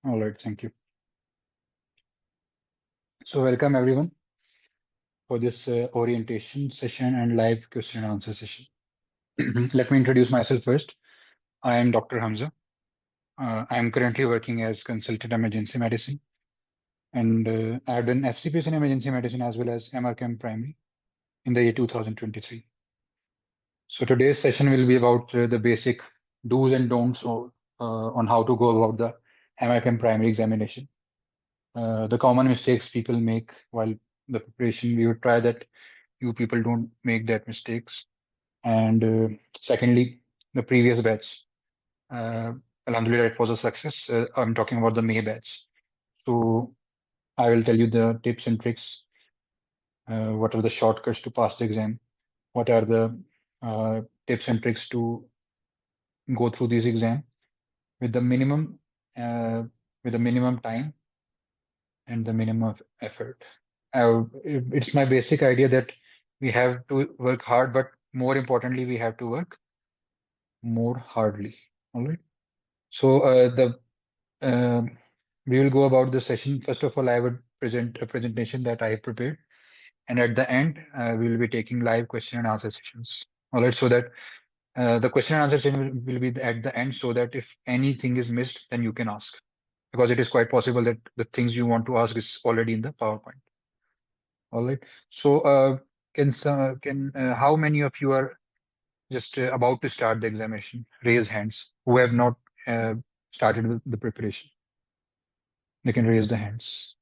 All right, thank you. So welcome everyone for this orientation session and live question and answer session. Let me introduce myself first. I am Dr. Hamza. I am currently working as consultant emergency medicine, and I have done FCPS in emergency medicine as well as MRCEM Primary in the year 2023. So today's session will be about the basic do's and don'ts on how to go about the MRCEM Primary examination. The common mistakes people make while the preparation. We would try that you people don't make that mistakes. And secondly, the previous batch, uh, Alhamdulillah, it was a success. I'm talking about the May batch. So I will tell you the tips and tricks. What are the shortcuts to pass the exam? What are the tips and tricks to go through this exam with the minimum uh, with the minimum time and the minimum of effort. It's my basic idea that we have to work hard, but more importantly, we have to work more hardly. All right. So we will go about the session. First of all, I would present a presentation that I have prepared, and at the end, we will be taking live question and answer sessions. All right. So that the question and answer session will be at the end, so that if anything is missed, then you can ask, because it is quite possible that the things you want to ask is already in the PowerPoint. All right. So can how many of you are just about to start the examination? Raise hands. Who have not uh, started with the preparation? They can raise the hands.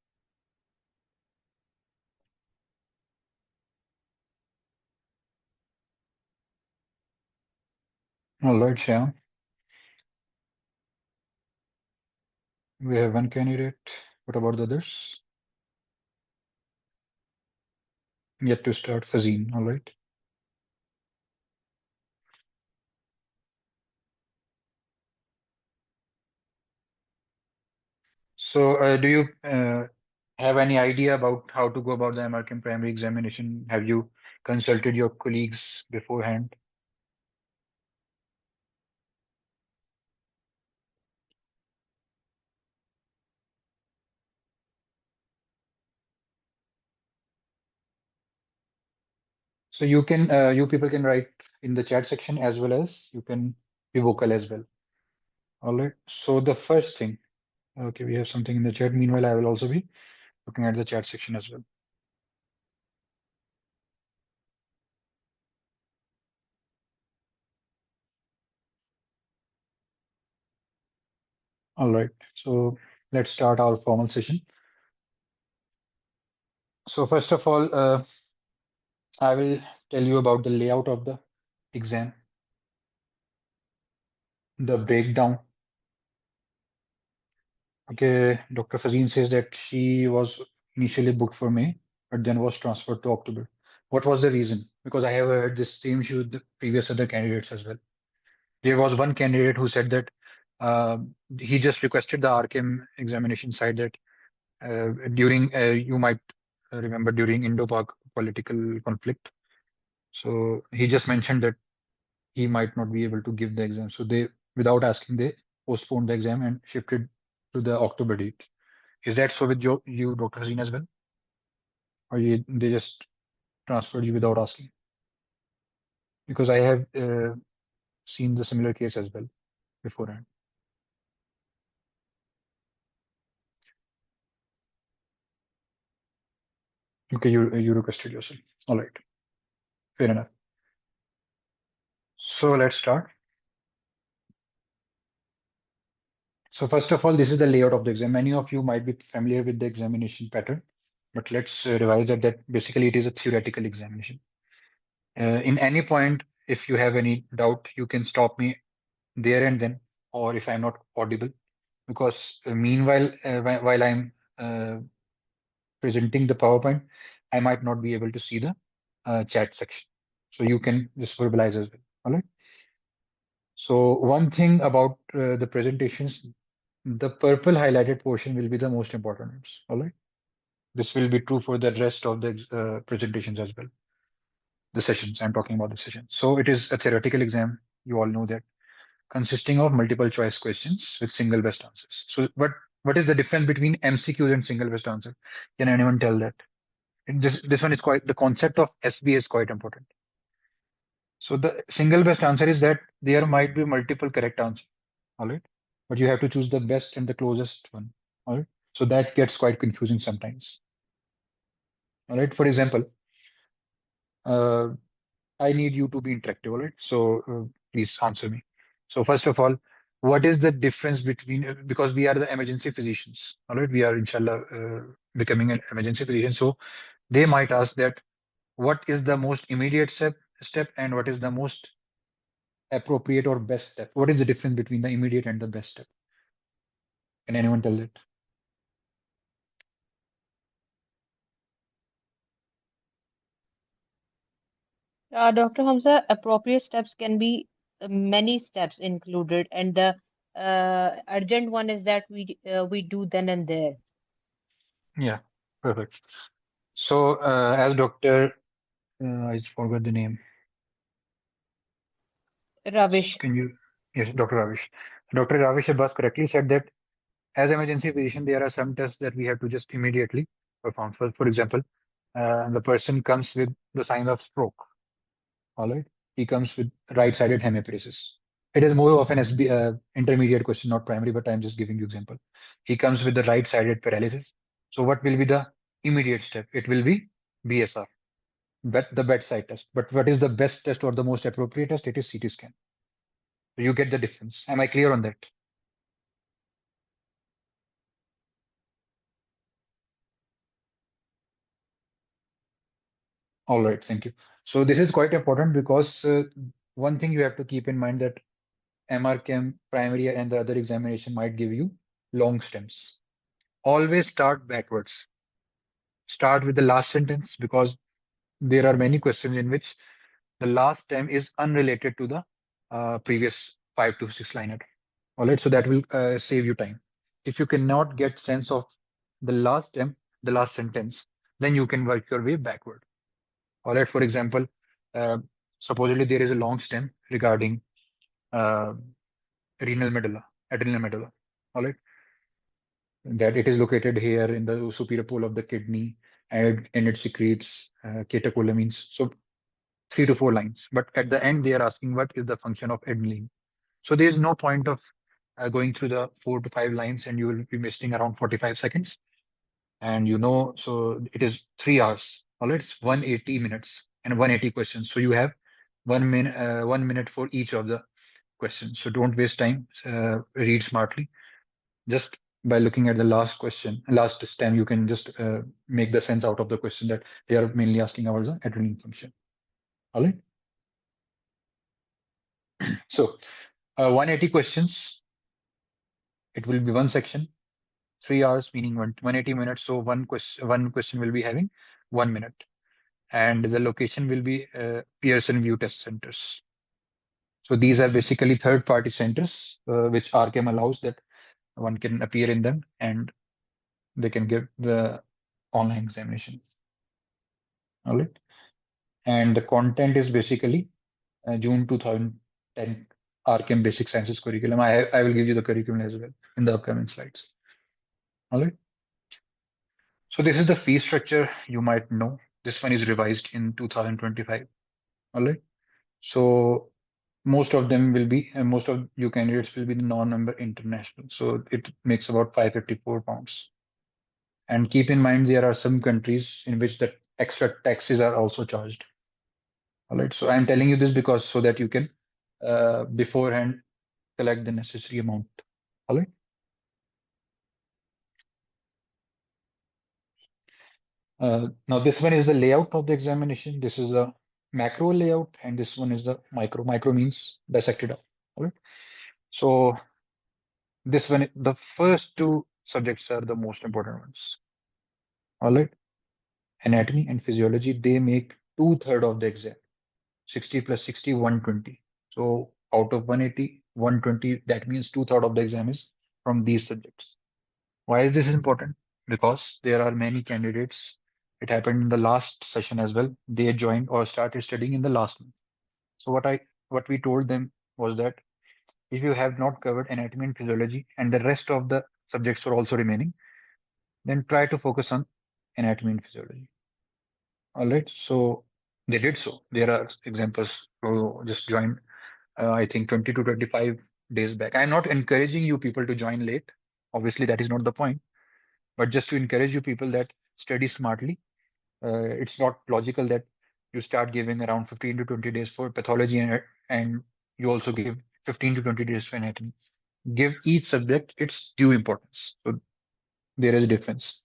All right, Shyam. We have one candidate. What about the others? Yet to start, Fazeen. All right. So, do you have any idea about how to go about the American primary examination? Have you consulted your colleagues beforehand? So you people can write in the chat section as well as you can be vocal as well. All right. So the first thing, okay, we have something in the chat. Meanwhile, I will also be looking at the chat section as well. All right. So let's start our formal session. So first of all, I will tell you about the layout of the exam, the breakdown. Okay, Dr. Fazeen says that she was initially booked for May, but then was transferred to October. What was the reason? Because I have heard this same issue with the previous other candidates as well. There was one candidate who said that he just requested the RKM examination site that during, you might remember during Indo-Pak political conflict. So he just mentioned that he might not be able to give the exam. So they, without asking, they postponed the exam and shifted to the October date. Is that so with you, Dr. Haseen, as well? Or they just transferred you without asking? Because I have seen the similar case as well beforehand. Okay, you requested yourself. All right, fair enough. So let's start. So first of all, this is the layout of the exam. Many of you might be familiar with the examination pattern, but let's revise that basically it is a theoretical examination. In any point, if you have any doubt, you can stop me there and then, or if I'm not audible, because meanwhile, while I'm presenting the PowerPoint, I might not be able to see the chat section. So you can just verbalize as well. All right. So one thing about the presentations, the purple highlighted portion will be the most important ones. All right. This will be true for the rest of the presentations as well. The sessions, I'm talking about the session. So it is a theoretical exam. You all know that, consisting of multiple choice questions with single best answers. So, but What is the difference between MCQs and single best answer? Can anyone tell that? This one is quite, the concept of SB is quite important. So the single best answer is that there might be multiple correct answers, all right? But you have to choose the best and the closest one, all right? So that gets quite confusing sometimes, all right? For example, uh, I need you to be interactive, all right? So please answer me. So first of all, what is the difference between, because we are the emergency physicians, all right? We are inshallah becoming an emergency physician. So they might ask that what is the most immediate step and what is the most appropriate or best step? What is the difference between the immediate and the best step? Can anyone tell it? Dr. Hamza, appropriate steps can be many steps included, and the urgent one is that we do then and there. Yeah, perfect. So, as Dr. I forgot the name. Rubbish. Can you? Yes, Dr. Ravish. Dr. Ravish Abbas correctly said that as emergency physician, there are some tests that we have to just immediately perform. For example, the person comes with the signs of stroke. All right, he comes with right-sided hemiparesis. It is more of an SB, intermediate question, not primary, but I'm just giving you example. He comes with the right-sided paralysis. So what will be the immediate step? It will be BSR, the bedside test. But what is the best test or the most appropriate test? It is CT scan. So you get the difference. Am I clear on that? All right, thank you. So this is quite important because one thing you have to keep in mind that MRCEM primary and the other examination might give you long stems. Always start backwards. Start with the last sentence because there are many questions in which the last stem is unrelated to the previous 5 to 6 liner. All right, so that will save you time. If you cannot get sense of the last stem, the last sentence, then you can work your way backward. All right, for example, uh, supposedly there is a long stem regarding uh, renal medulla, adrenal medulla. All right, that it is located here in the superior pole of the kidney and it secretes catecholamines. So 3 to 4 lines. But at the end, they are asking what is the function of adrenaline. So there is no point of going through the 4 to 5 lines and you will be wasting around 45 seconds. And so it is 3 hours. All right, it's 180 minutes and 180 questions. So you have 1 minute, 1 minute for each of the questions. So don't waste time. Read smartly. Just by looking at the last question, last stem, you can just make the sense out of the question that they are mainly asking about the adrenaline function. All right. So 180 questions. It will be one section, 3 hours, meaning 180 minutes. So one question will be having 1 minute, and the location will be Pearson View Test Centers. So these are basically third-party centers, which RKM allows that one can appear in them and they can give the online examination. All right. And the content is basically June 2010 RKM Basic Sciences curriculum. I will give you the curriculum as well in the upcoming slides. All right. So this is the fee structure you might know. This one is revised in 2025. All right. So most of them will be, and most of you candidates will be the non-member international. So it makes about 554 pounds. And keep in mind, there are some countries in which the extra taxes are also charged. All right. So I'm telling you this because so that you can beforehand collect the necessary amount. All right. Now this one is the layout of the examination. This is the macro layout, and this one is the micro. Micro means dissected out. All right. So this one, the first two subjects are the most important ones. All right. Anatomy and physiology, they make two-thirds of the exam. 60 plus 60, 120. So out of 180, 120, that means two-thirds of the exam is from these subjects. Why is this important? Because there are many candidates. It happened in the last session as well. They joined or started studying in the last month. So what we told them was that if you have not covered anatomy and physiology and the rest of the subjects are also remaining, then try to focus on anatomy and physiology. All right. So they did so. There are examples who just joined, I think 20 to 25 days back. I'm not encouraging you people to join late. Obviously, that is not the point, but just to encourage you people that study smartly. It's not logical that you start giving around 15 to 20 days for pathology and you also give 15 to 20 days for anatomy. Give each subject its due importance. So there is a difference.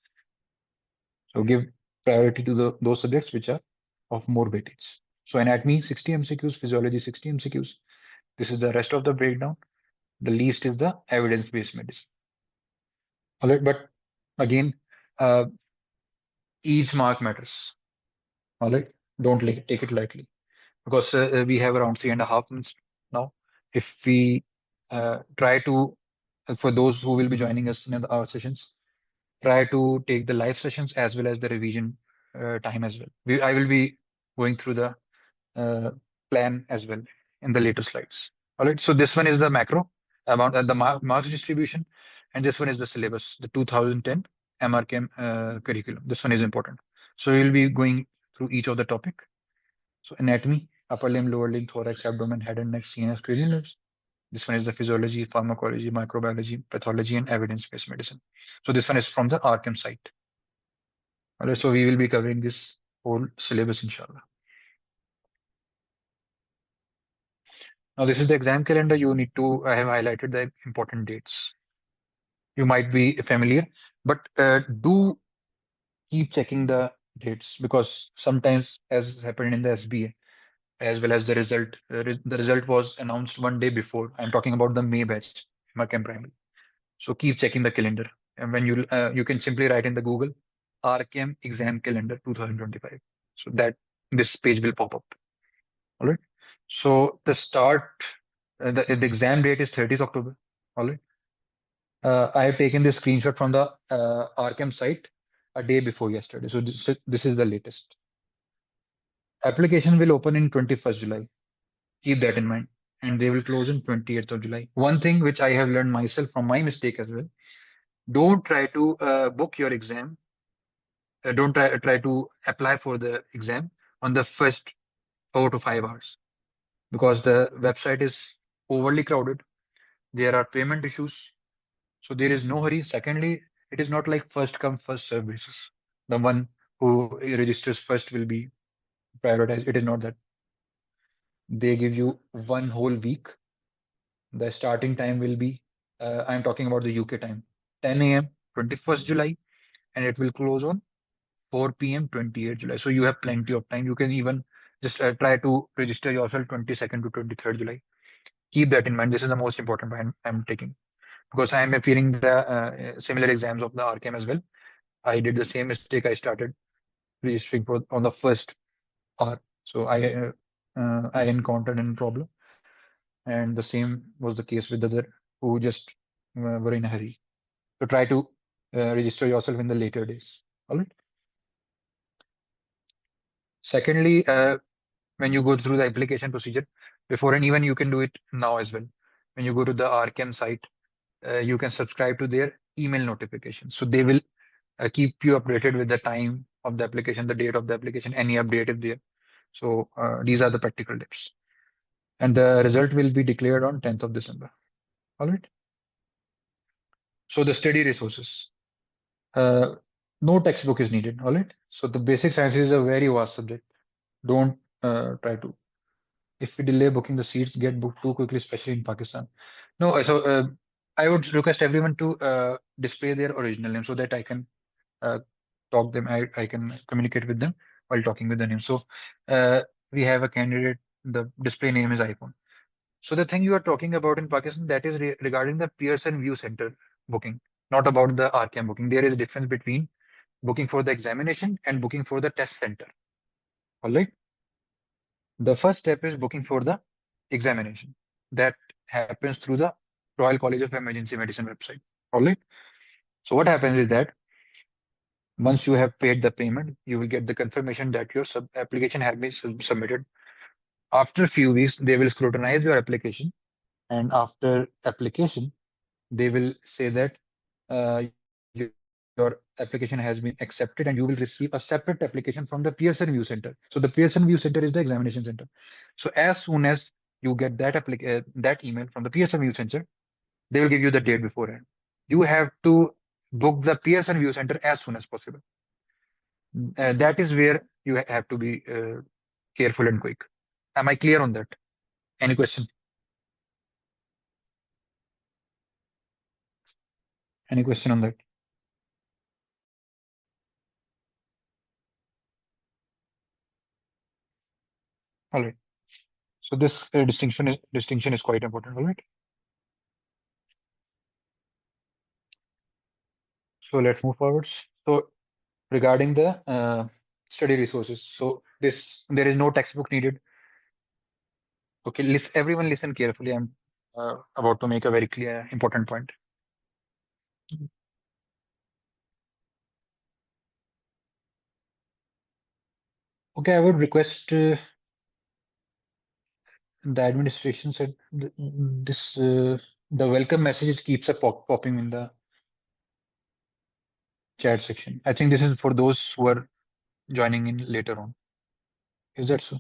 So give priority to those subjects which are of more weightage. So anatomy 60 MCQs, physiology 60 MCQs. This is the rest of the breakdown. The least is the evidence-based medicine. All right, but again, uh, each mark matters. All right, don't take it lightly because we have around 3.5 months now. If we try to, for those who will be joining us in our sessions, try to take the live sessions as well as the revision time as well. I will be going through the uh, plan as well in the later slides. All right. So this one is the macro about the marks distribution, and this one is the syllabus, the 2010 MRCEM curriculum. This one is important. So we'll be going through each of the topic. So anatomy, upper limb, lower limb, thorax, abdomen, head and neck, CNS, cranial nerves. This one is the physiology, pharmacology, microbiology, pathology, and evidence-based medicine. So this one is from the RChem site. All right. So we will be covering this whole syllabus, inshallah. Now, this is the exam calendar. You need to, I have highlighted the important dates. You might be familiar, but do keep checking the dates because sometimes, as happened in the SBA, as well as the result, the result was announced one day before. I'm talking about the May batch, MRCEM Primary. So keep checking the calendar. And when you can simply write in the Google, RChem exam calendar 2025. So that this page will pop up. All right. So the exam date is 30th October. All right. I have taken this screenshot from the RChem site a day before yesterday. So this is the latest. Application will open in 21st July. Keep that in mind. And they will close in 28th of July. One thing which I have learned myself from my mistake as well. Don't try to book your exam. Don't try to apply for the exam on the first 4 to 5 hours because the website is overly crowded. There are payment issues. So there is no hurry. Secondly, it is not like first come, first serve basis. The one who registers first will be prioritized. It is not that. They give you one whole week. The starting time will be, I'm talking about the UK time, 10 a.m., 21st July, and it will close on 4 p.m., 28th July. So you have plenty of time. You can even just try to register yourself 22nd to 23rd July. Keep that in mind. This is the most important point I'm taking because I am appearing the similar exams of the RChem as well. I did the same mistake. I started registering for on the first hour. So I encountered a problem, and the same was the case with the other who just were in a hurry. So try to register yourself in the later days. All right. Secondly, when you go through the application procedure before, and even you can do it now as well. When you go to the RChem site, you can subscribe to their email notification. So they will keep you updated with the time of the application, the date of the application, any update if there. So these are the practical tips. And the result will be declared on 10th of December. All right. So the study resources. Uh, no textbook is needed. All right. So the basic science is a very vast subject. Don't try to. If we delay booking the seats, get booked too quickly, especially in Pakistan. No, I would request everyone to display their original name so that I can uh, I can communicate with them while talking with the name. So uh, we have a candidate, the display name is iPhone. So the thing you are talking about in Pakistan, that is regarding the Pearson View Center booking, not about the RCAM booking. There is a difference between booking for the examination and booking for the test center. All right. The first step is booking for the examination. That happens through the Royal College of Emergency Medicine website. All right. So what happens is that once you have paid the payment, you will get the confirmation that your application has been submitted. After a few weeks, they will scrutinize your application, and after application, they will say that your application has been accepted, and you will receive a separate application from the Pearson View Center. So the Pearson View Center is the examination center. So as soon as you get that email from the Pearson View Center, they will give you the date beforehand. You have to book the Pearson View Center as soon as possible. That is where you have to be careful and quick. Am I clear on that? Any question? Any question on that? All right. So this distinction is quite important. All right. So let's move forwards. So regarding the study resources, so this there is no textbook needed. Okay, everyone listen carefully. I'm about to make a very clear, important point. Okay, I would request the administration said this the welcome messages keeps popping in the chat section. I think this is for those who are joining in later on. Is that so?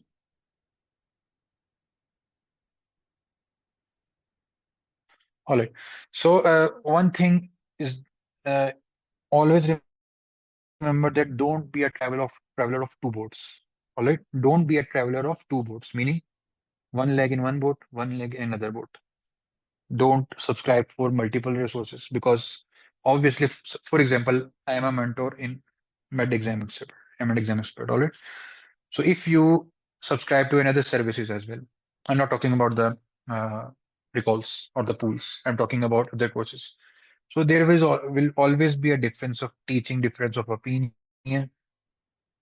All right. So one thing is uh, always remember that don't be a traveler of two boats. All right. Don't be a traveler of two boats, meaning one leg in one boat, one leg in another boat. Don't subscribe for multiple resources because obviously, for example, I am a mentor in med exam expert, med exam expert. All right. So if you subscribe to another services as well, I'm not talking about the uh, recalls or the pools. I'm talking about other courses. So there will always be a difference of teaching, difference of opinion.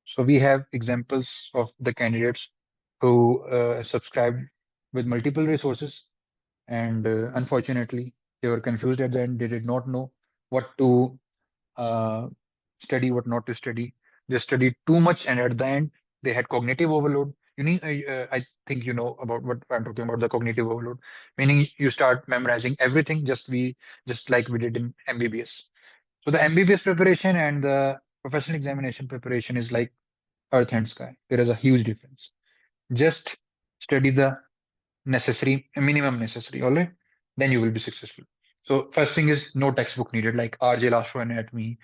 So we have examples of the candidates who subscribed with multiple resources, and unfortunately, they were confused at the end. They did not know what to uh, study, what not to study. They studied too much, and at the end, they had cognitive overload. I think you know about what I'm talking about, the cognitive overload, meaning you start memorizing everything just like we did in MBBS. So the MBBS preparation and the professional examination preparation is like earth and sky. There is a huge difference. Just study the minimum necessary, all right? Then you will be successful. So first thing is no textbook needed, like RJ Lasho Anatomy,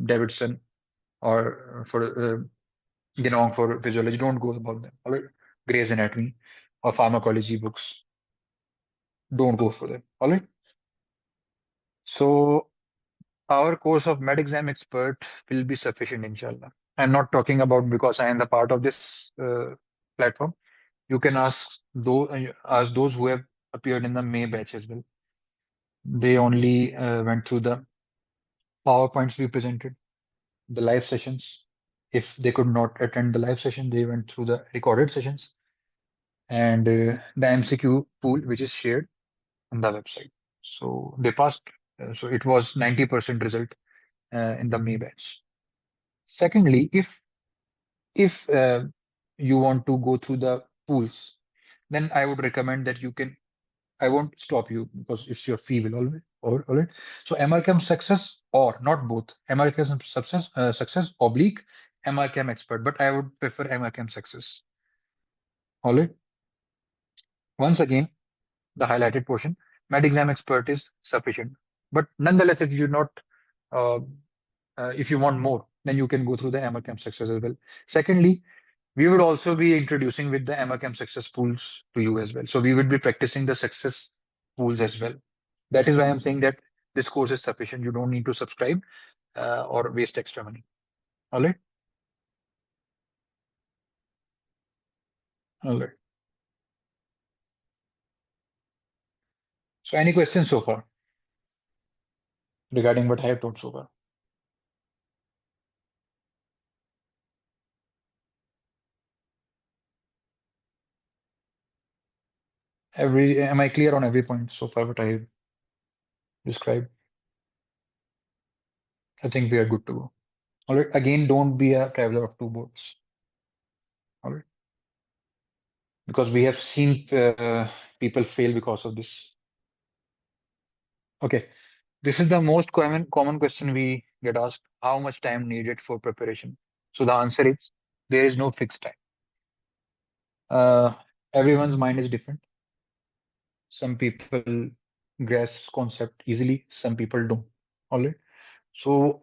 Davidson, or for Genong for physiology. Don't go about them, all right? Gray's Anatomy or pharmacology books. Don't go for them, all right? So our course of med exam expert will be sufficient, inshallah. I'm not talking about because I am the part of this platform. You can ask those who have appeared in the May batch as well. They only went through the PowerPoints we presented, the live sessions. If they could not attend the live session, they went through the recorded sessions and the MCQ pool, which is shared on the website. So they passed. So it was 90% result in the May batch. Secondly, if you want to go through the pools, then I would recommend that you can. I won't stop you because it's your free will always. All right. So MRCAM success or not both. MRCAM success oblique MRCAM expert, but I would prefer MRCAM success. All right. Once again, the highlighted portion, med exam expert is sufficient. But nonetheless, if you're not, uh, if you want more, then you can go through the MRCAM success as well. Secondly, we would also be introducing with the MRCAM success pools to you as well. So we would be practicing the success pools as well. That is why I'm saying that this course is sufficient. You don't need to subscribe or waste extra money. All right. All right. So any questions so far regarding what I have taught so far? Am I clear on every point so far what I have described? I think we are good to go. All right. Again, don't be a traveler of two boats. All right. Because we have seen people fail because of this. Okay. This is the most common question we get asked. How much time needed for preparation? So the answer is there is no fixed time. Uh, Everyone's mind is different. Some people grasp concept easily, some people don't. All right. So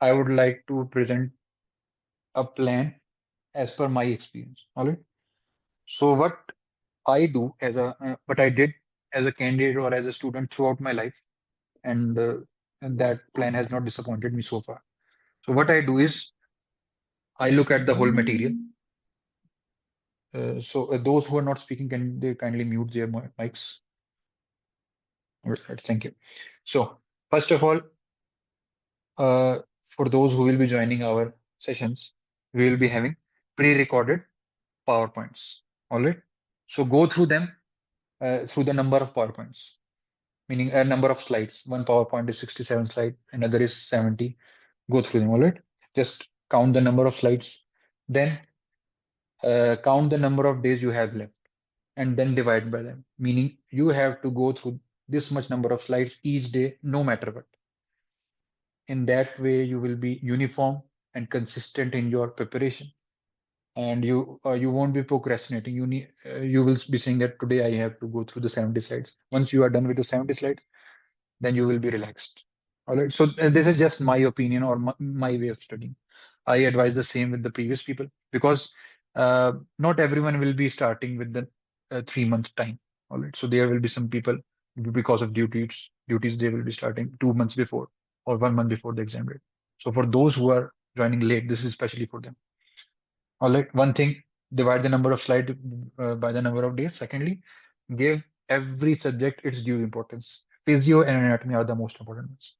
I would like to present a plan as per my experience. All right. So what I did as a candidate or as a student throughout my life, and that plan has not disappointed me so far. So what I do is I look at the whole material. Those who are not speaking, can they kindly mute their mics? All right, thank you. So first of all, uh, for those who will be joining our sessions, we will be having pre-recorded PowerPoints. All right. So go through them through the number of PowerPoints, meaning a number of slides. One PowerPoint is 67 slides, another is 70. Go through them. All right. Just count the number of slides, then count the number of days you have left, and then divide by them. Meaning you have to go through this much number of slides each day, no matter what. In that way, you will be uniform and consistent in your preparation, and you won't be procrastinating. You will be saying that today I have to go through the 70 slides. Once you are done with the 70 slides, then you will be relaxed. All right. So this is just my opinion or my way of studying. I advise the same with the previous people, because not everyone will be starting with the 3 month time. All right. So there will be some people, because of duties they will be starting 2 months before or 1 month before the exam date. So for those who are joining late, this is especially for them. All right. One thing, divide the number of slides by the number of days. Secondly, give every subject its due importance. Physio and anatomy are the most important ones.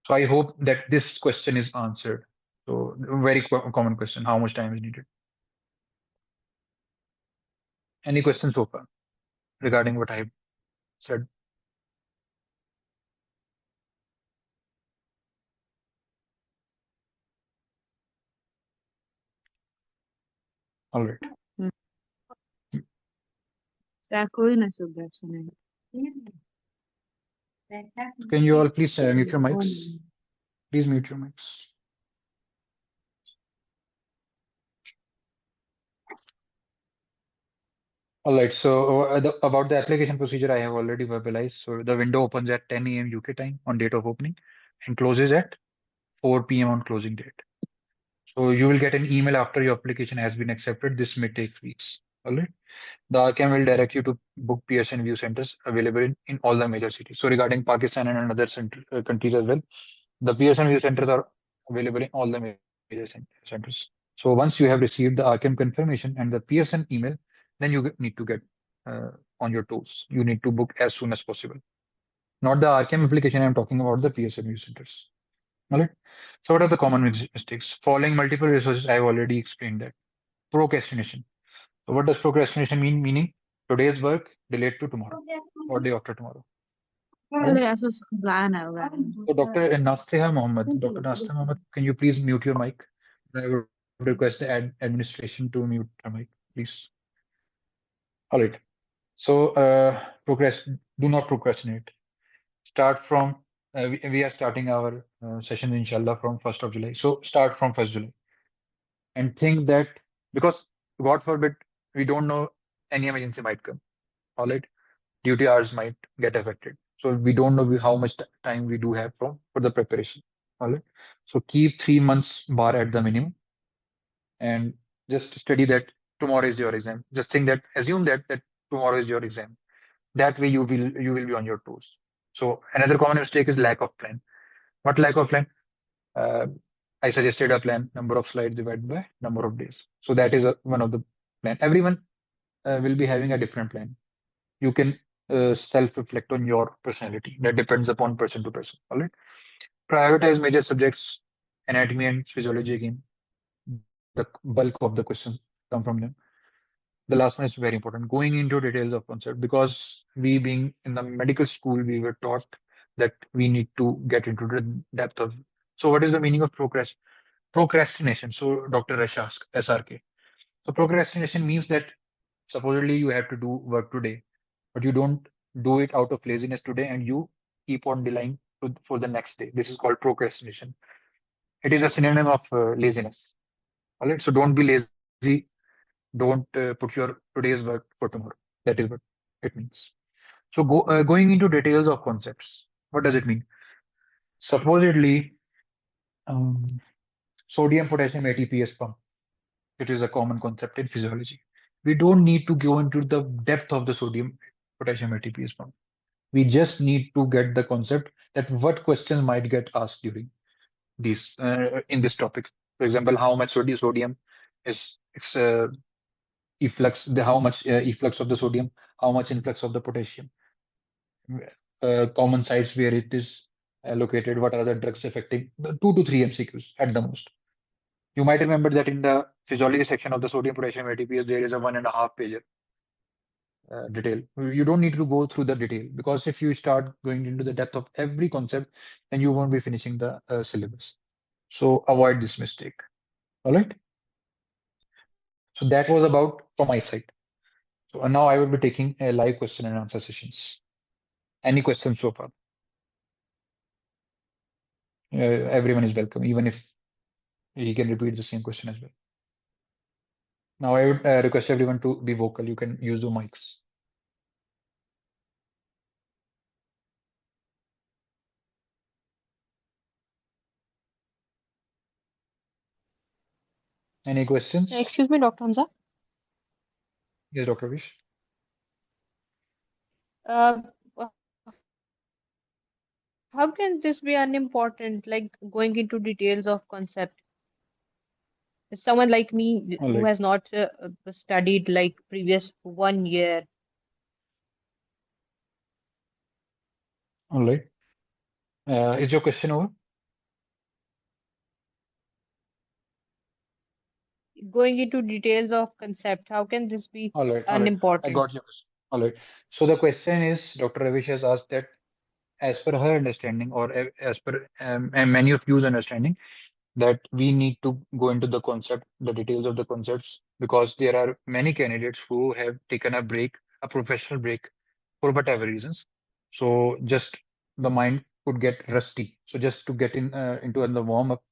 So I hope that this question is answered. So very common question: how much time is needed? Any questions so far regarding what I have said? All right. Hmm. Sa ko'y nasugap sa na. Can you all please mute your mics? Please mute your mics. All right. So about the application procedure, I have already verbalized. So the window opens at 10 a.m. UK time on date of opening and closes at 4 p.m. on closing date. So you will get an email after your application has been accepted. This may take weeks. All right. The RCAM will direct you to book Pearson View centers available in all the major cities. So regarding Pakistan and other countries as well, the Pearson View centers are available in all the major centers. So once you have received the RCAM confirmation and the Pearson email, then you need to get uh, on your toes. You need to book as soon as possible. Not the RCAM application, I'm talking about the Pearson View centers. All right. So what are the common mistakes? Following multiple resources, I've already explained that. Procrastination. So what does procrastination mean? Meaning today's work delayed to tomorrow or day after tomorrow. Right? Wala aso sa kumplaan na wala. So Dr. Nasteha Mohammed, can you please mute your mic? I would request the administration to mute your mic, please. All right. So do not procrastinate. Start from we are starting our session inshallah from 1st of July. So start from 1st July and think that, because God forbid, we don't know, any emergency might come. All right. Duty hours might get affected. So we don't know how much time we do have for the preparation. All right. So keep 3 months bar at the minimum and just study that tomorrow is your exam. Just think that, assume that tomorrow is your exam. That way you will be on your toes. So another common mistake is lack of plan. What lack of plan? Uh, I suggested a plan: number of slides divided by number of days. So that is one of the plan. Everyone will be having a different plan. You can self-reflect on your personality. That depends upon person to person. All right. Prioritize major subjects, anatomy and physiology again. The bulk of the questions come from them. The last one is very important. Going into details of concept, because we being in the medical school, we were taught that we need to get into the depth of. So what is the meaning of procrastination? So Dr. Rush asked SRK. So procrastination means that supposedly you have to do work today, but you don't do it out of laziness today, and you keep on delaying for the next day. This is called procrastination. It is a synonym of laziness. All right. So don't be lazy. Don't put your today's work for tomorrow. That is what it means. So going into details of concepts. What does it mean? Supposedly, um, sodium potassium ATPase pump. It is a common concept in physiology. We don't need to go into the depth of the sodium potassium ATPase pump. We just need to get the concept that what questions might get asked during these in this topic. For example, how much sodium is efflux, how much efflux of the sodium, how much influx of the potassium, common sites where it is located, what are the drugs affecting, the 2 to 3 MCQs at the most. You might remember that in the physiology section of the sodium potassium ATPase, there is a 1.5 page detail. You don't need to go through the detail because if you start going into the depth of every concept, then you won't be finishing the syllabus. So avoid this mistake. All right. So that was about from my side. So now I will be taking a live question and answer sessions. Any questions so far? Everyone is welcome, even if he can repeat the same question as well. Now I would request everyone to be vocal. You can use the mics. Any questions? Excuse me, Dr. Hamza. Yes, Dr. Vish. Uh, uh, how can this be unimportant, like going into details of concept? Someone like me All who right. has not studied like previous 1 year, All right. Is your question over? going into details of concept, how can this be All right. All right. I unimportant? got your question. All right. So the question is, Dr. Ravish has asked that as per her understanding or as per and many of you's understanding, that we need to go into the concept, the details of the concepts, because there are many candidates who have taken a break, a professional break for whatever reasons. So just the mind could get rusty. So just to get in into the warm up,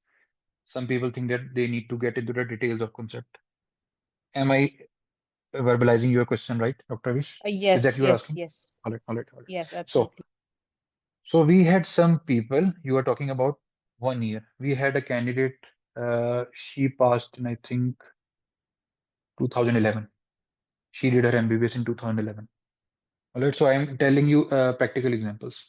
some people think that they need to get into the details of concept. Am I verbalizing your question right, Dr. Vish? Is that Yes, you are yes, asking? yes, All right, all right, all right. yes, So, absolutely. so we had some people, you are talking about 1 year. We had a candidate, she passed in, I think, 2011. She did her MBBS in 2011. All right, so I'm telling you practical examples.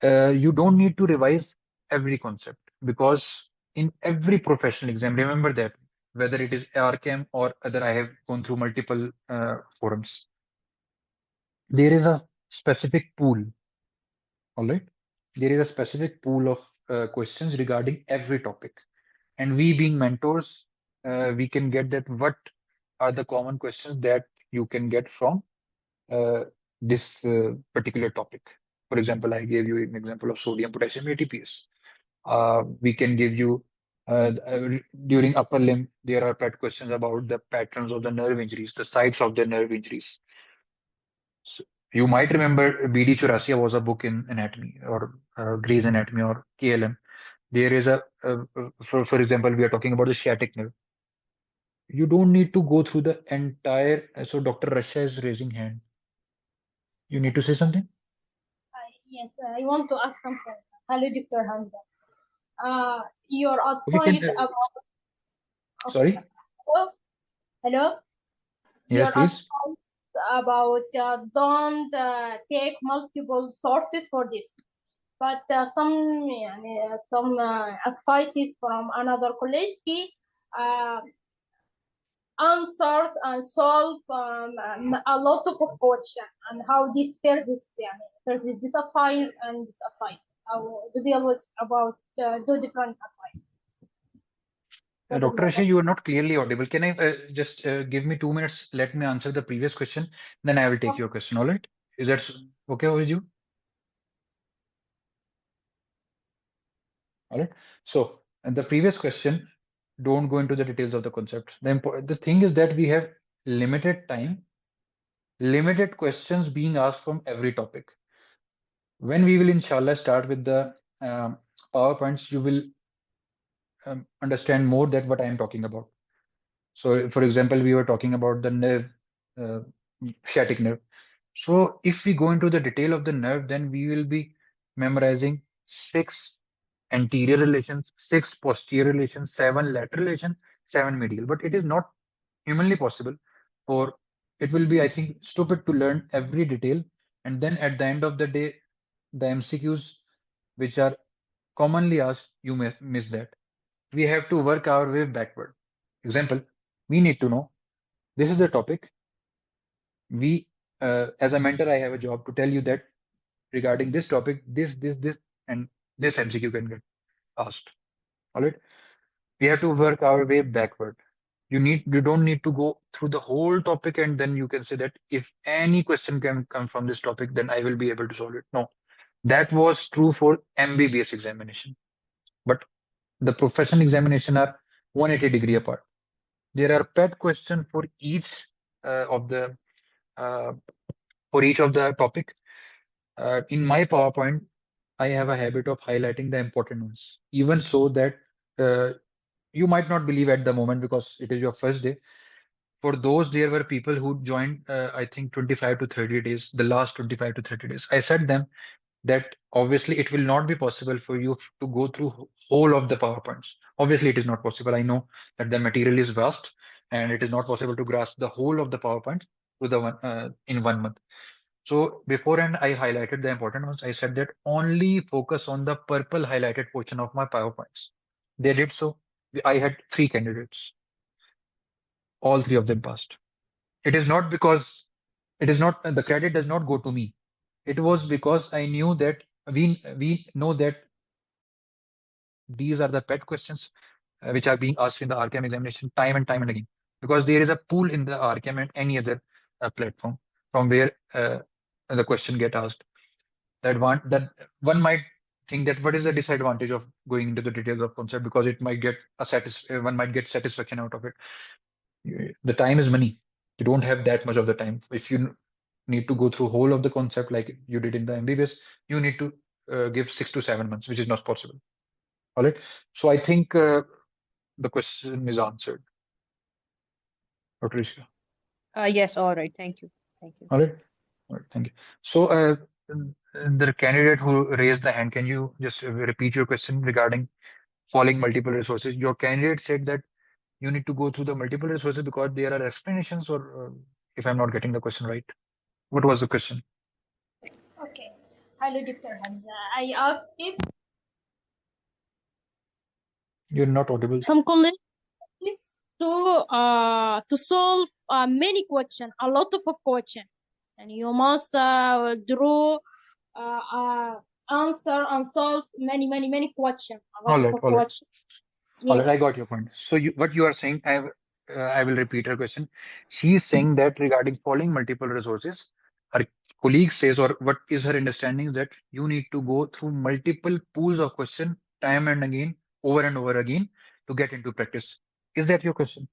You don't need to revise every concept because in every professional exam, remember that whether it is RCAM or other, I have gone through multiple forums. There is a specific pool, all right? There is a specific pool of questions regarding every topic. And we being mentors, we can get that what are the common questions that you can get from uh, this particular topic. For example, I gave you an example of sodium, potassium, ATPs. We can give you during upper limb, there are pet questions about the patterns of the nerve injuries, the sites of the nerve injuries. So you might remember BD Churasia was a book in anatomy or Gray's Anatomy or KLM. There is for example, we are talking about the sciatic nerve. You don't need to go through the entire. So Dr. Rasha is raising hand. You need to say something. Yes, I want to ask something. Hello, Dr. Hamza. Your Okay, can advice about okay. sorry. Hello, hello. Yes, Your please. advice about don't take multiple sources for this, but some advices from another college key answers and solve a lot of question and how this versus this advice and this advice. How to deal with about two different advice. What is Dr. your Rasha, you are not clearly audible. Can I just give me 2 minutes? Let me answer the previous question, then I will take okay? your question. All right? Is that okay with you? All right. So, and the previous question, don't go into the details of the concept. The thing is that we have limited time, limited questions being asked from every topic. When we will inshallah start with the PowerPoints, you will understand more that what I am talking about. So, for example, we were talking about the nerve, uh, sciatic nerve. So, if we go into the detail of the nerve, then we will be memorizing six anterior relations, six posterior relations, seven lateral relations, seven medial. But it is not humanly possible for it will be, I think, stupid to learn every detail. And then at the end of the day, the MCQs, which are commonly asked, you may miss that. We have to work our way backward. Example, we need to know this is the topic. We, as a mentor, I have a job to tell you that regarding this topic, this, and this MCQ can get asked. All right. We have to work our way backward. You don't need to go through the whole topic and then you can say that if any question can come from this topic, then I will be able to solve it. No, that was true for MBBS examination. But the professional examination are 180-degree apart. There are pet questions of the uh, for each of the topic. In my PowerPoint, I have a habit of highlighting the important ones, even so that uh, you might not believe at the moment because it is your first day. For those, there were people who joined, I think 25 to 30 days, the last 25 to 30 days. I said them that obviously it will not be possible for you to go through whole of the PowerPoints. Obviously, it is not possible. I know that the material is vast and it is not possible to grasp the whole of the PowerPoint in 1 month. So beforehand, I highlighted the important ones. I said that only focus on the purple highlighted portion of my PowerPoints. They did so. I had three candidates. All three of them passed. It is not because it is not the credit does not go to me. It was because I knew that we know that these are the pet questions which are being asked in the RKM examination time and again because there is a pool in the RKM and any other platform from where the question get asked. That one might think that what is the disadvantage of going into the details of concept because it might get one might get satisfaction out of it. The time is money. You don't have that much of the time. If you need to go through whole of the concept like you did in the MBBS, you need to give 6 to 7 months, which is not possible. All right. So I think the question is answered. Dr. Ishka. Yes, all right. Thank you. Thank you. All right. All right. Thank you. So the candidate who raised the hand, can you just repeat your question regarding following multiple resources? Your candidate said that you need to go through the multiple resources because there are explanations, or if I'm not getting the question right, what was the question? Okay. Hello, Dr. Hamza. I asked if You're not audible. some colleagues to solve many questions, a lot of questions, and you must draw answer and solve many questions, a All lot right. of All right. questions. All right. I Yes. got your point. So what you are saying, I will repeat her question. She is saying that regarding following multiple resources, her colleague says, or what is her understanding, that you need to go through multiple pools of question time and again, over and over again to get into practice. Is that your question?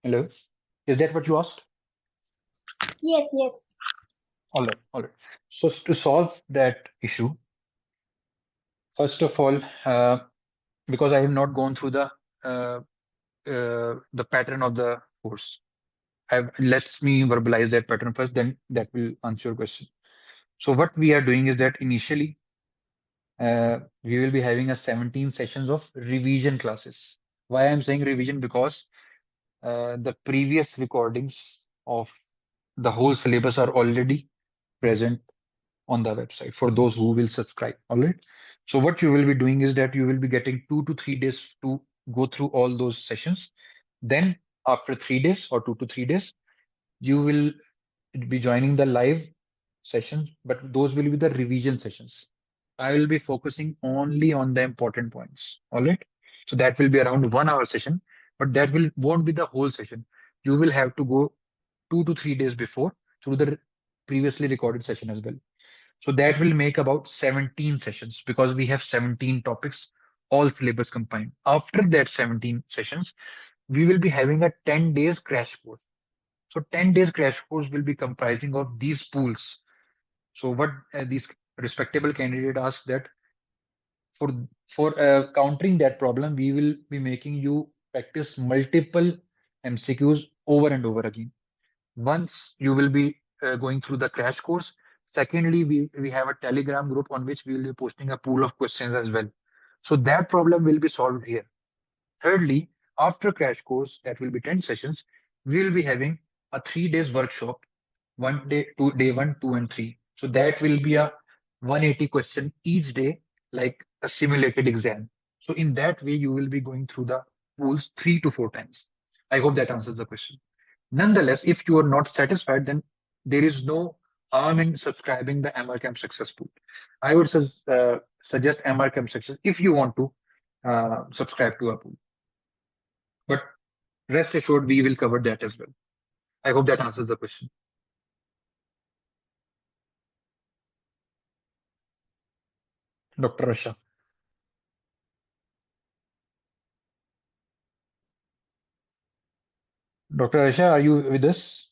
Hello? Is that what you asked? Yes, yes. All right. All right. So to solve that issue, first of all, because I have not gone through uh, the pattern of the course. Let me verbalize that pattern first, then that will answer your question. So what we are doing is that initially we will be having a 17 sessions of revision classes. Why I'm saying revision? Because the previous recordings of the whole syllabus are already present on the website for those who will subscribe. All right. So what you will be doing is that you will be getting 2 to 3 days to go through all those sessions. Then after 3 days or 2 to 3 days, you will be joining the live sessions, but those will be the revision sessions. I will be focusing only on the important points. All right. So that will be around 1 hour session, but that will won't be the whole session. You will have to go 2 to 3 days before through the previously recorded session as well. So that will make about 17 sessions because we have 17 topics, all syllabus combined. After that 17 sessions, we will be having a 10 days crash course. So 10 days crash course will be comprising of these pools. So what these respectable candidate asked that for countering that problem, we will be making you practice multiple MCQs over and over again. Once you will be going through the crash course. Secondly, we have a Telegram group on which we will be posting a pool of questions as well. So that problem will be solved here. Thirdly, after crash course, that will be 10 sessions, we will be having a 3 days workshop, one day, day one, two, and three. So that will be a 180 question each day, like a simulated exam. So in that way, you will be going through the pools 3 to 4 times. I hope that answers the question. Nonetheless, if you are not satisfied, then there is no harm in subscribing the MRCAM Success Pool. I would suggest MRCAM Success if you want to subscribe to a pool. But rest assured, we will cover that as well. I hope that answers the question. Dr. Rasha. Dr. Rasha, are you with us?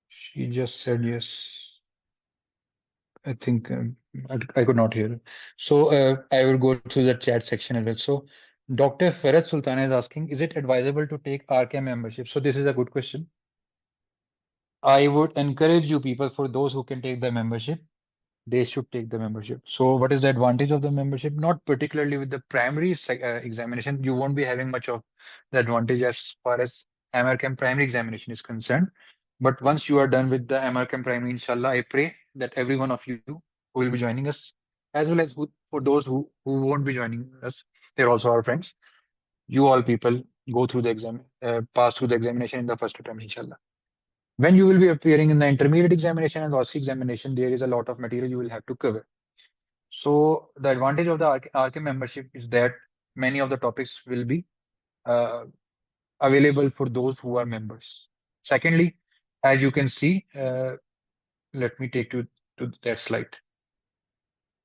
She just said yes. I think I could not hear. So I will go through the chat section as well. So Dr. Farad Sultana is asking, is it advisable to take RK membership? So this is a good question. I would encourage you people, for those who can take the membership, they should take the membership. So what is the advantage of the membership? Not particularly with the primary examination. You won't be having much of the advantage as far as MRCAM primary examination is concerned. But once you are done with the MRCAM primary, inshallah, I pray that every one of you who will be joining us, as well as for those who won't be joining us, they're also our friends. You all people go through the exam, pass through the examination in the first attempt, inshallah. When you will be appearing in the intermediate examination and OSCE examination, there is a lot of material you will have to cover. So the advantage of the RK membership is that many of the topics will be uh, available for those who are members. Secondly, as you can see, let me take you to that slide.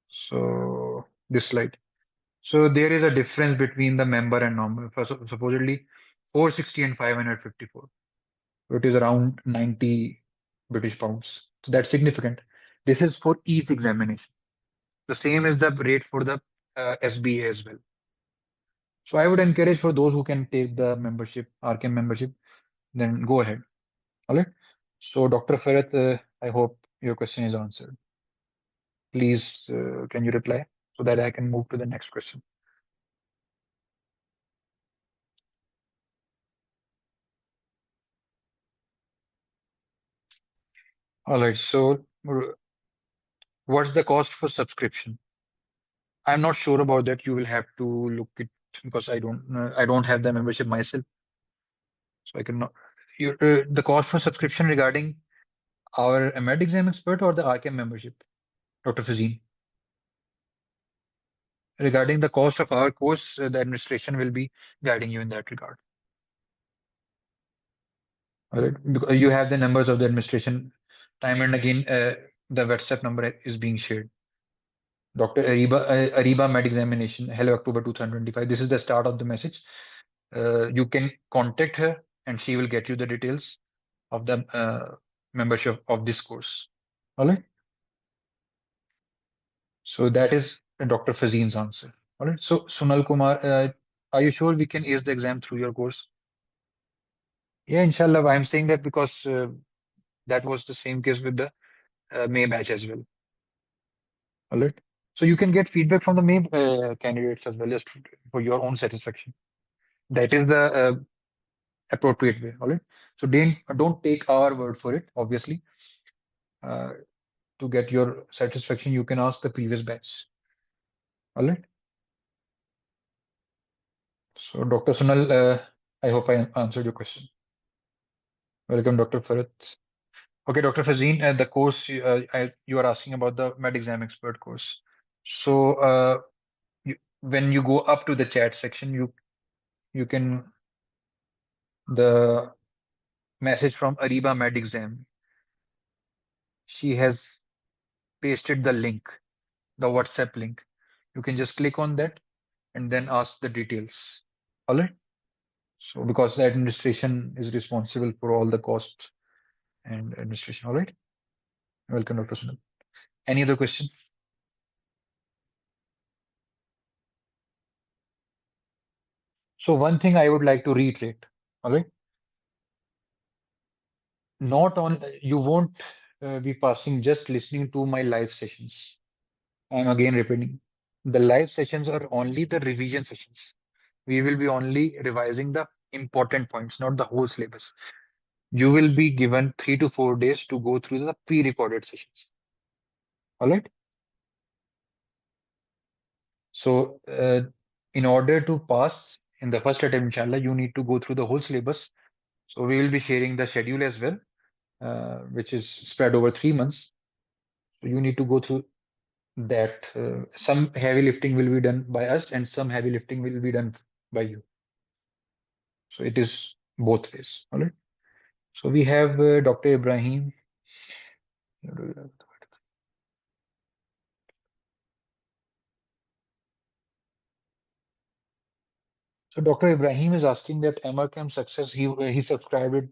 So this slide. So there is a difference between the member and non-member. Supposedly 460 and 554. It is around 90 British pounds. So that's significant. This is for each examination. The same is the rate for the SBA as well. So I would encourage for those who can take the membership, RKM membership, then go ahead. All right. So Dr. Farhat, I hope your question is answered. Please, can you reply so that I can move to the next question? All right. So what's the cost for subscription? I'm not sure about that. You will have to look it because I don't have the membership myself, so I cannot. The cost for subscription regarding our MED exam expert or the RKM membership, Dr. Fazeen? Regarding the cost of our course, the administration will be guiding you in that regard. All right, because you have the numbers of the administration. Time and again, the WhatsApp number is being shared. Dr. Ariba Med Examination, hello October 2025. This is the start of the message. You can contact her and she will get you the details of the membership of this course. All right. So that is Dr. Fazeen's answer. All right. So Sunal Kumar, are you sure we can ace the exam through your course? Yeah, inshallah. I'm saying that because that was the same case with the May batch as well. All right. So you can get feedback from the May candidates as well, just for your own satisfaction. That is the appropriate way. All right. So don't take our word for it. Obviously, uh, to get your satisfaction, you can ask the previous batch. All right. So Dr. Sunal, I hope I answered your question. Welcome, Dr. Farid. Okay, Dr. Fazeen, the course you are asking about the med exam expert course. So when you go up to the chat section, you can the message from Ariba Med Exam. She has pasted the link, the WhatsApp link. You can just click on that and then ask the details. All right. So because the administration is responsible for all the costs and administration. All right. Welcome, Dr. Sunil. Any other question? So one thing I would like to reiterate. All right. Not on you won't be passing just listening to my live sessions. I'm again repeating. The live sessions are only the revision sessions. We will be only revising the important points, not the whole syllabus. You will be given 3 to 4 days to go through the pre-recorded sessions. All right. So, in order to pass in the first attempt, inshallah, you need to go through the whole syllabus. So, we will be sharing the schedule as well, which is spread over 3 months. So, you need to go through that. Some heavy lifting will be done by us, and some heavy lifting will be done by you. So, it is both ways. All right. So, we have Dr. Ibrahim. So Dr. Ibrahim is asking that MRCAM success, he subscribed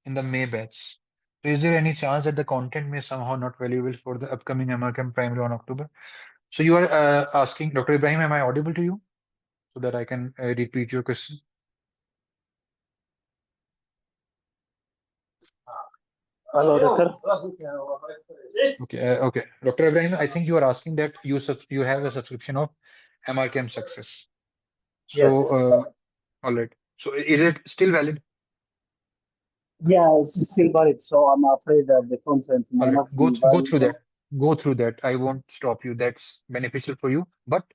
in the May batch. So is there any chance that the content may somehow not valuable for the upcoming MRCAM primary on October? So you are asking, Dr. Ibrahim, am I audible to you so that I can repeat your question? Hello, doctor. Okay, okay. Dr. Ibrahim, I think you are asking that you have a subscription of MRCAM success. So, Yes. all right. So is it still valid? Yeah, it's still valid, so I'm afraid that the content All may right. not be Go through valuable. that. Go through that. I won't stop you. That's beneficial for you. But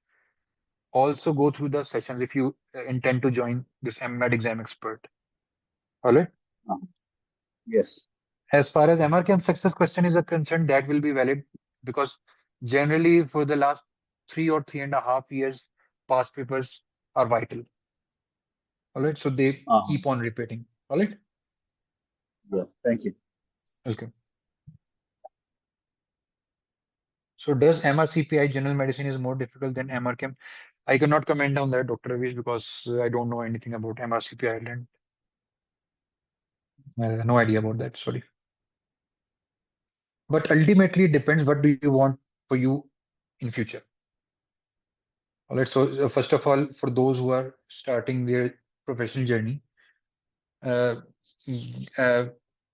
also go through the sessions if you intend to join this MMAT exam expert. All right. Uh, Yes. As far as MRCAM success question is concerned, that will be valid because generally for the last 3 or 3.5 years, past papers are vital. All right. So they Uh, keep on repeating. All right. yeah, thank you. Okay. So does MRCPI general medicine is more difficult than MRCAM? I cannot comment on that, Dr. Ravish, because I don't know anything about MRCPI Ireland. No idea about that. Sorry. But ultimately, it depends what do you want for you in future. All right. So first of all, for those who are starting their professional journey, uh, uh,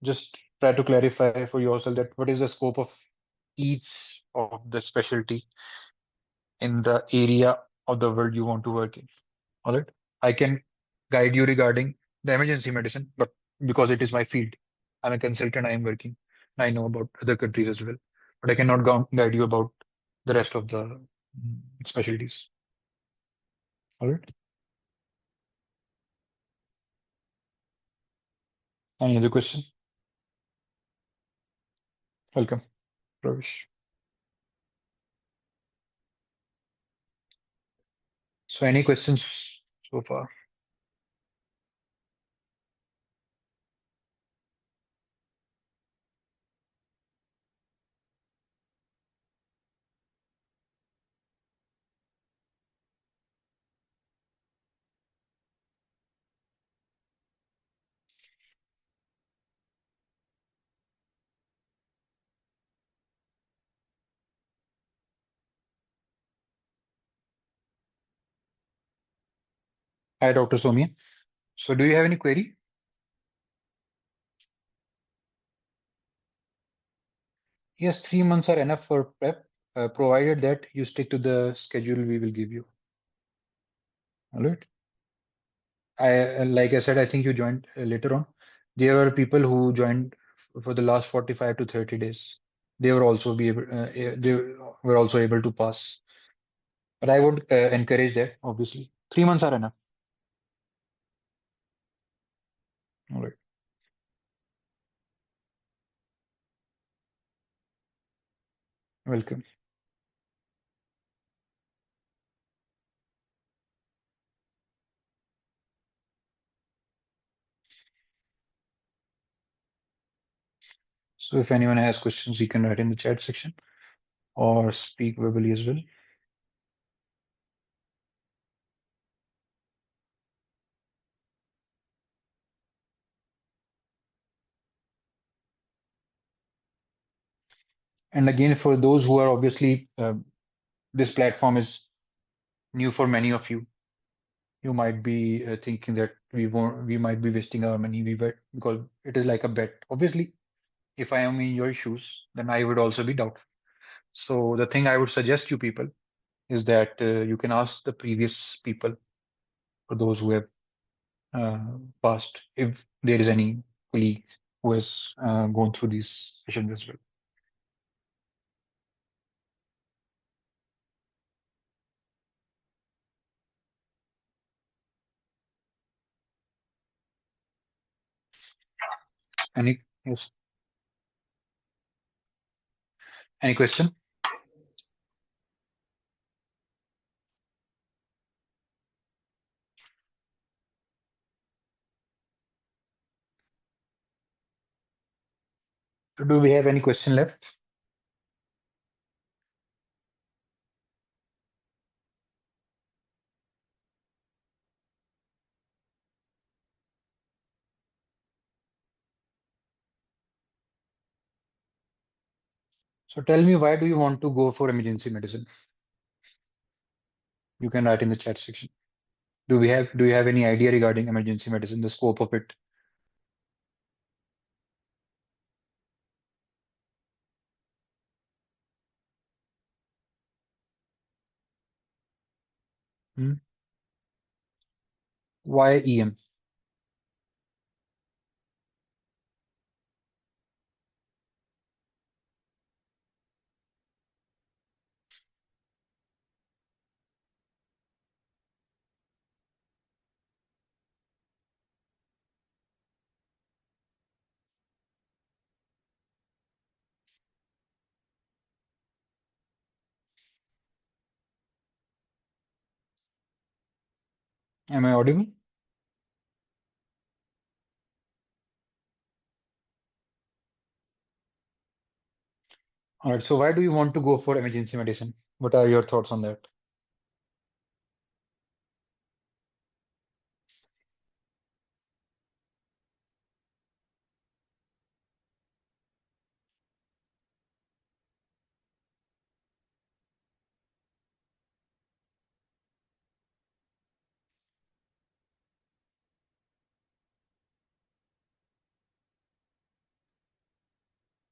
just try to clarify for yourself that what is the scope of each of the specialty in the area of the world you want to work in. All right. I can guide you regarding the emergency medicine, but because it is my field, I'm a consultant, I am working. I know about other countries as well, but I cannot guide you about the rest of the specialties. All right. Any other question? Welcome, Pravish. So, any questions so far? Hi, Dr. Soumya. So, do you have any query? Yes, 3 months are enough for prep, provided that you stick to the schedule we will give you. All right. Like I said, I think you joined later on. There were people who joined for the last 45 to 30 days. They were also they were also able to pass. But I would encourage that, obviously. 3 months are enough. All right. Welcome. So if anyone has questions, you can write in the chat section or speak verbally as well. And again, for those who are obviously, this platform is new for many of you. You might be thinking that we might be wasting our money. We bet because it is like a bet. Obviously, if I am in your shoes, then I would also be doubtful. So the thing I would suggest you people is that you can ask the previous people, for those who have passed, if there is any colleague who has gone through these sessions as well. Any yes, any question? Do we have any question left? So tell me, why do you want to go for emergency medicine? You can write in the chat section. Do you have any idea regarding emergency medicine, the scope of it? Hmm? Why EM? Am I audible? All right. So why do you want to go for emergency medicine? What are your thoughts on that?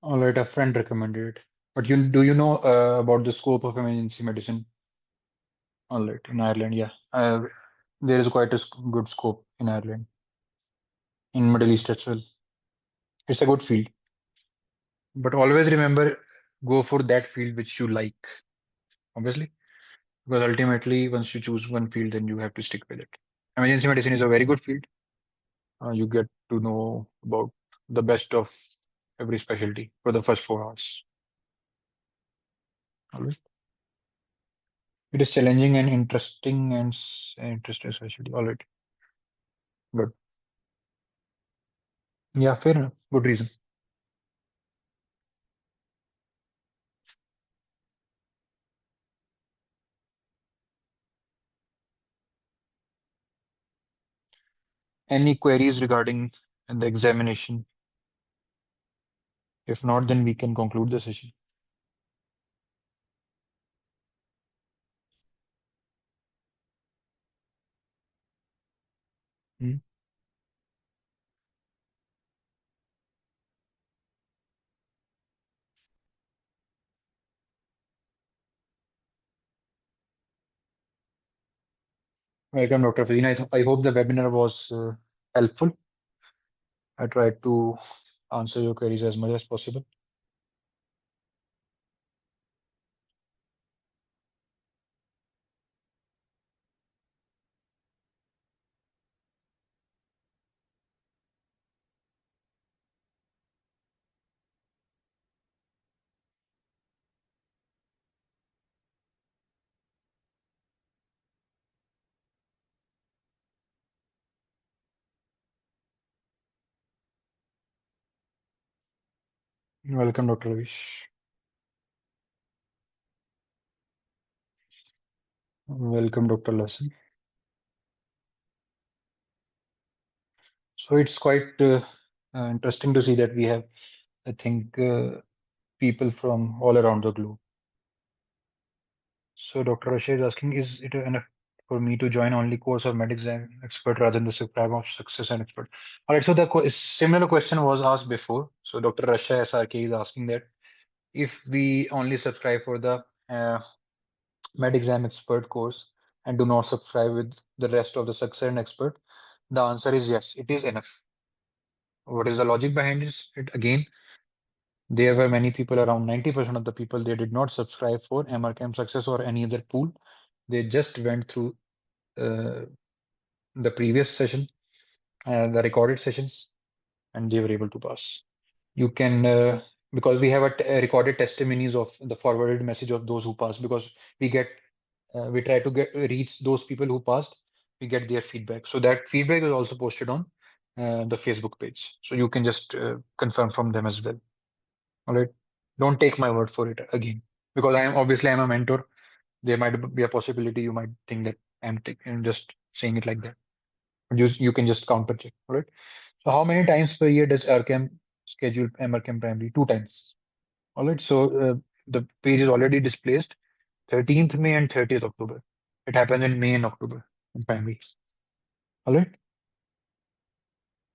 All right, a friend recommended it. But you know about the scope of emergency medicine? All right, in Ireland, yeah. There is quite a good scope in Ireland, in Middle East as well. It's a good field. But always remember, go for that field which you like, obviously. Because ultimately, once you choose one field, then you have to stick with it. Emergency medicine is a very good field. You get to know about the best of every specialty for the first 4 hours. All right. It is challenging and interesting and interesting specialty. All right. Good. Yeah, fair enough. Good reason. Any queries regarding the examination? If not, then we can conclude the session. Hmm. Welcome, Dr. Farina. I hope the webinar was helpful. I tried to answer your queries as much as possible. Welcome, Dr. Ravish. Welcome, Dr. Lassan. So it's quite interesting to see that we have, I think, people from all around the globe. So Dr. Rashid is asking, is it enough for me to join only course of medicine expert rather than the subscribe of success and expert? All right, so the similar question was asked before. So Dr. Rasha SRK is asking that if we only subscribe for the med exam expert course and do not subscribe with the rest of the success and expert, the answer is yes, it is enough. What is the logic behind it? Again, there were many people, around 90% of the people, they did not subscribe for MRCAM Success or any other pool. They just went through uh, the previous session, the recorded sessions, and they were able to pass. You can, because we have a recorded testimonies of the forwarded message of those who passed, because we get, we try to get reach those people who passed, we get their feedback. So that feedback is also posted on the Facebook page. So you can just confirm from them as well. All right. Don't take my word for it again, because I'm a mentor. There might be a possibility you might think that I'm just saying it like that. You can just counter check. All right. So how many times per year does RCAM schedule MRCAM primary? Two times. All right. So the page is already displaced 13th May and 30th October. It happens in May and October in primary. All right.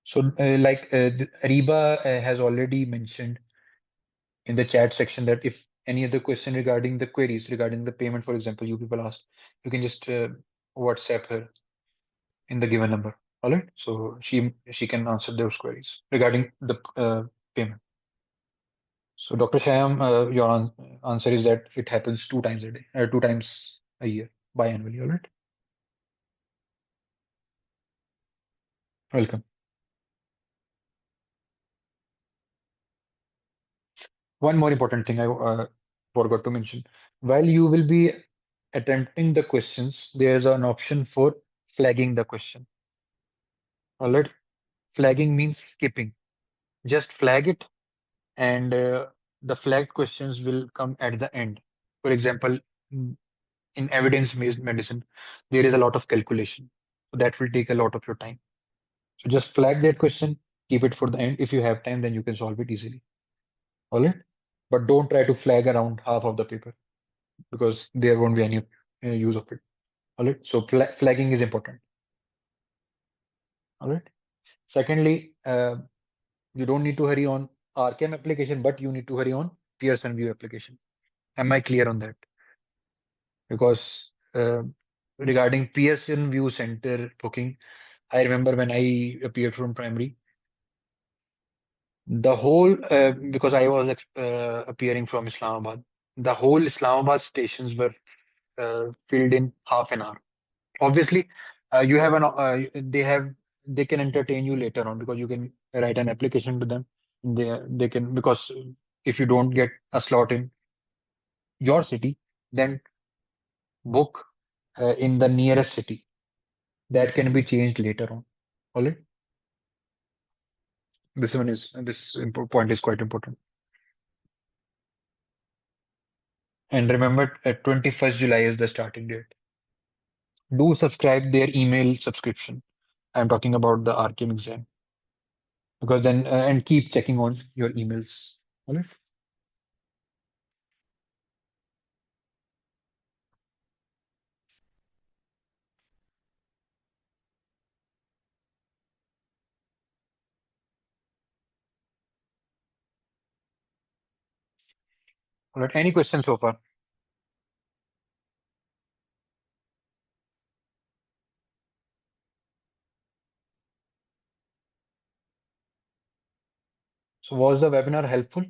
So Ariba has already mentioned in the chat section that if any other question regarding the queries regarding the payment, for example, you people asked, you can just WhatsApp her in the given number. All right. So she can answer those queries regarding the payment. So Dr. Shyam, your answer is that it happens two times a day, two times a year, biannually. All right. Welcome. One more important thing I forgot to mention. While you will be attempting the questions, there is an option for flagging the question. All right. Flagging means skipping. Just flag it, and the flagged questions will come at the end. For example, in evidence-based medicine, there is a lot of calculation. So that will take a lot of your time. So just flag that question, keep it for the end. If you have time, then you can solve it easily. All right. But don't try to flag around half of the paper, because there won't be any use of it. All right. So flagging is important. All right. Secondly, you don't need to hurry on RCAM application, but you need to hurry on Pearson View application. Am I clear on that? Because regarding Pearson View Center booking, I remember when I appeared from primary, the whole, because I was appearing from Islamabad, the whole Islamabad stations were filled in half an hour. Obviously, you have they can entertain you later on, because you can write an application to them. They can, because if you don't get a slot in your city, then book in the nearest city. That can be changed later on. All right. Point is quite important. And remember, 21st July is the starting date. Do subscribe their email subscription. I'm talking about the RKM exam, because then and keep checking on your emails. All right. All right. Any questions so far? So was the webinar helpful?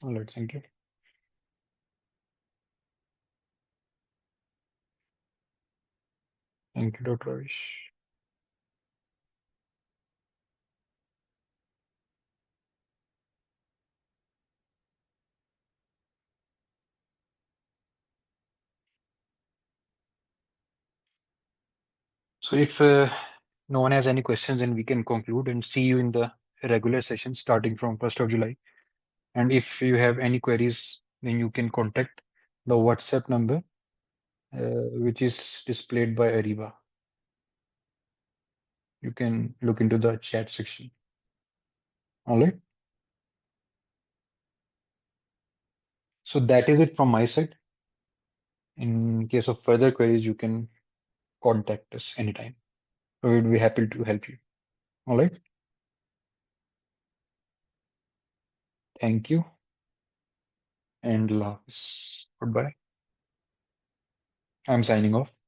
All right. Thank you. Thank you, Dr. Ravish. So if no one has any questions, then we can conclude and see you in the regular session starting from 1st of July. And if you have any queries, then you can contact the WhatsApp number, which is displayed by Ariba. You can look into the chat section. All right. So that is it from my side. In case of further queries, you can contact us anytime. We would be happy to help you. All right. Thank you. And Allah Hafiz. Goodbye. I'm signing off.